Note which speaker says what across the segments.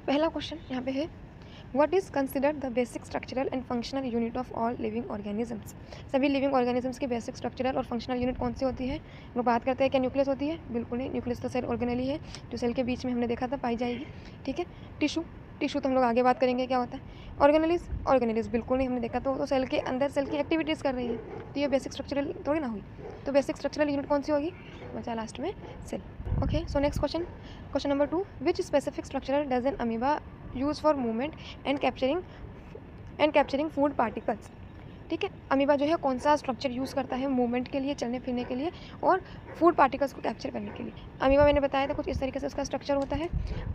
Speaker 1: पहला क्वेश्चन यहाँ पे है, what is considered the basic structural and functional unit of all living organisms. सभी लिविंग ऑर्गेनिजम्स की बेसिक स्ट्रक्चरल और फंक्शनल यूनिट कौन सी होती है। वो बात करते हैं क्या न्यूक्लियस होती है, बिल्कुल नहीं, न्यूक्लियस तो सेल ऑर्गेनल ही है, जो सेल के बीच में हमने देखा था पाई जाएगी। ठीक है, टिश्यू, टिश्यू तो हम लोग आगे बात करेंगे क्या होता है। ऑर्गेनलिज, ऑर्गेनलिज बिल्कुल नहीं हमने देखा, तो सेल के अंदर सेल की एक्टिविटीज़ कर रही है, तो ये बेसिक स्ट्रक्चरल थोड़ी ना हुई। तो बेसिक स्ट्रक्चरल यूनिट कौन सी होगी, बचा लास्ट में cell. Okay, so next question, question number 2, which specific structural does an amoeba use for movement and capturing food particles. ठीक है, अमीबा जो है कौन सा स्ट्रक्चर यूज़ करता है मूवमेंट के लिए, चलने फिरने के लिए, और फूड पार्टिकल्स को कैप्चर करने के लिए। अमीबा मैंने बताया था कुछ इस तरीके से उसका स्ट्रक्चर होता है।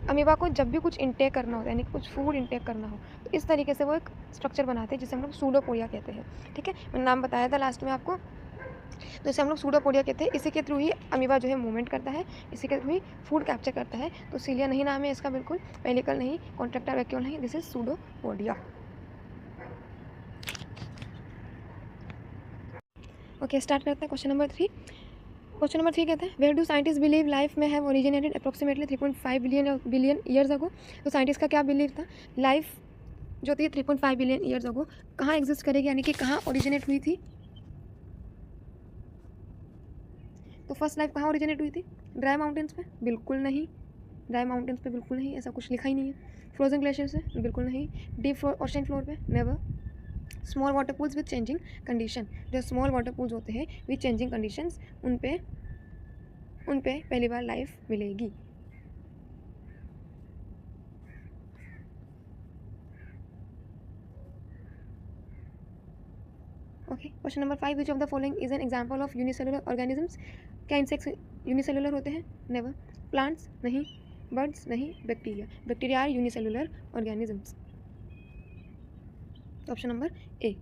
Speaker 1: अमीबा को जब भी कुछ इंटेक करना होता है, यानी कुछ फूड इंटेक करना हो, तो इस तरीके से वो एक स्ट्रक्चर बनाते हैं जिसे हम लोग सूडोपोडिया कहते हैं। ठीक है, मैंने नाम बताया था लास्ट में आपको, तो इसे हम लोग सूडोपोडिया कहते हैं। इसी के थ्रू ही अमीबा जो है मूवमेंट करता है, इसी के थ्रू ही फूड कैप्चर करता है। तो सीलिया नहीं नाम है इसका, बिल्कुल पेलिकल नहीं, कॉन्ट्रैक्टाइल वैक्यूल नहीं, this is pseudopodia. Okay, start करते हैं क्वेश्चन नंबर 3। क्वेश्चन नंबर 3 कहते हैं, where do scientist believe life may have originated approximately 3.5 billion years ago. तो साइंटिस्ट का क्या बिलीव था, लाइफ जो थी 3.5 बिलियन ईयर्स अगो कहाँ एग्जिस्ट करेगी, यानी कि कहाँ ओरिजिनेट हुई थी। तो फर्स्ट लाइफ कहाँ ओरिजिनेट हुई थी, ड्राई माउंटेन्स पे, बिल्कुल नहीं, ड्राई माउंटेन्स पे बिल्कुल नहीं, ऐसा कुछ लिखा ही नहीं है। फ्रोजन ग्लेशियर से, बिल्कुल नहीं। डीप ओशन फ्लोर पे, never. Small water pools with changing condition, जो स्मॉल वाटर पूल्स होते हैं विथ चेंजिंग कंडीशंस, उन पे पहली बार लाइफ मिलेगी। Okay, question number 5, which of the following is an example of unicellular organisms. क्या इंसेक्ट्स यूनिसेलुलर होते हैं, नेवर। प्लांट्स नहीं, बर्ड्स नहीं, bacteria, bacteria are unicellular organisms. Option number A.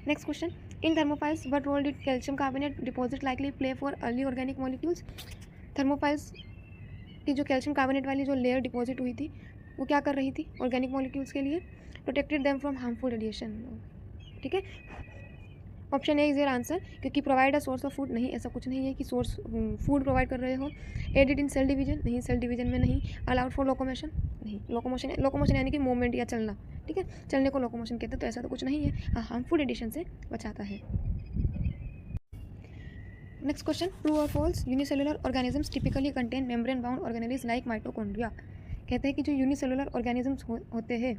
Speaker 1: Next question, in thermophiles what role did calcium carbonate deposit likely play for early organic molecules. Thermophiles की जो calcium carbonate वाली जो layer deposit हुई थी, वो क्या कर रही थी ऑर्गेनिक मॉलिक्यूल्स के लिए, protected them from harmful radiation. ठीक है, option A is your answer, क्योंकि provide a source of food, नहीं, ऐसा कुछ नहीं है कि सोर्स फूड प्रोवाइड कर रहे हो। एडिड इन सेल डिवीजन, नहीं, सेल डिवीजन में नहीं। अलाउड फॉर लोकोमोशन, नहीं, लोकोमोशन यानी कि मूवमेंट या चलना। ठीक है, चलने को लोकोमोशन कहते हैं, तो ऐसा तो कुछ नहीं है। हाँ, हार्मफुल रेडिएशन से बचाता है। नेक्स्ट क्वेश्चन, ट्रू और false, unicellular organisms typically contain membrane bound organelles like mitochondria. कहते हैं कि जो यूनिसेलुलर ऑर्गेनिजम्स होते हैं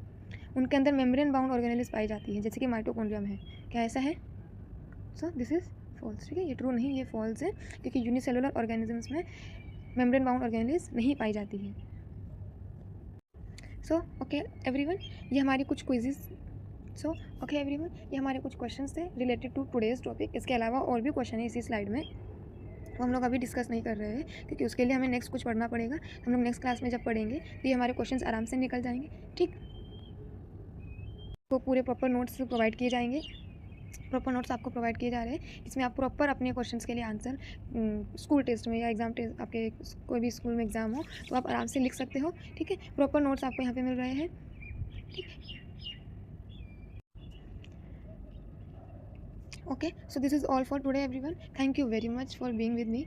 Speaker 1: उनके अंदर मेम्ब्रेन बाउंड ऑर्गेनेलिज पाई जाती है, जैसे कि माइटोकॉन्ड्रिया में है। क्या ऐसा है, सो दिस इज फॉल्स। ठीक है, ये ट्रू नहीं, ये फॉल्स है, क्योंकि यूनिसेलुलर ऑर्गेनिजम्स में मेम्ब्रेन बाउंड ऑर्गेनेलिज नहीं पाई जाती है। सो ओके एवरीवन, ये हमारी कुछ क्विजेस, ओके एवरीवन, ये हमारे कुछ क्वेश्चंस थे रिलेटेड टू टुडेज टॉपिक। इसके अलावा और भी क्वेश्चन है इसी स्लाइड में, वो हम लोग अभी डिस्कस नहीं कर रहे हैं, क्योंकि उसके लिए हमें नेक्स्ट कुछ पढ़ना पड़ेगा। हम लोग नेक्स्ट क्लास में जब पढ़ेंगे तो ये हमारे क्वेश्चंस आराम से निकल जाएंगे। ठीक, तो पूरे प्रॉपर नोट्स प्रोवाइड किए जाएंगे, प्रॉपर नोट्स आपको प्रोवाइड किए जा रहे हैं, इसमें आप प्रॉपर अपने क्वेश्चंस के लिए आंसर स्कूल टेस्ट में या एग्जाम टेस्ट, आपके कोई भी स्कूल में एग्जाम हो तो आप आराम से लिख सकते हो। ठीक है, प्रॉपर नोट्स आपको यहाँ पे मिल रहे हैं। ठीक, okay, so this is all for today everyone, thank you very much for being with me.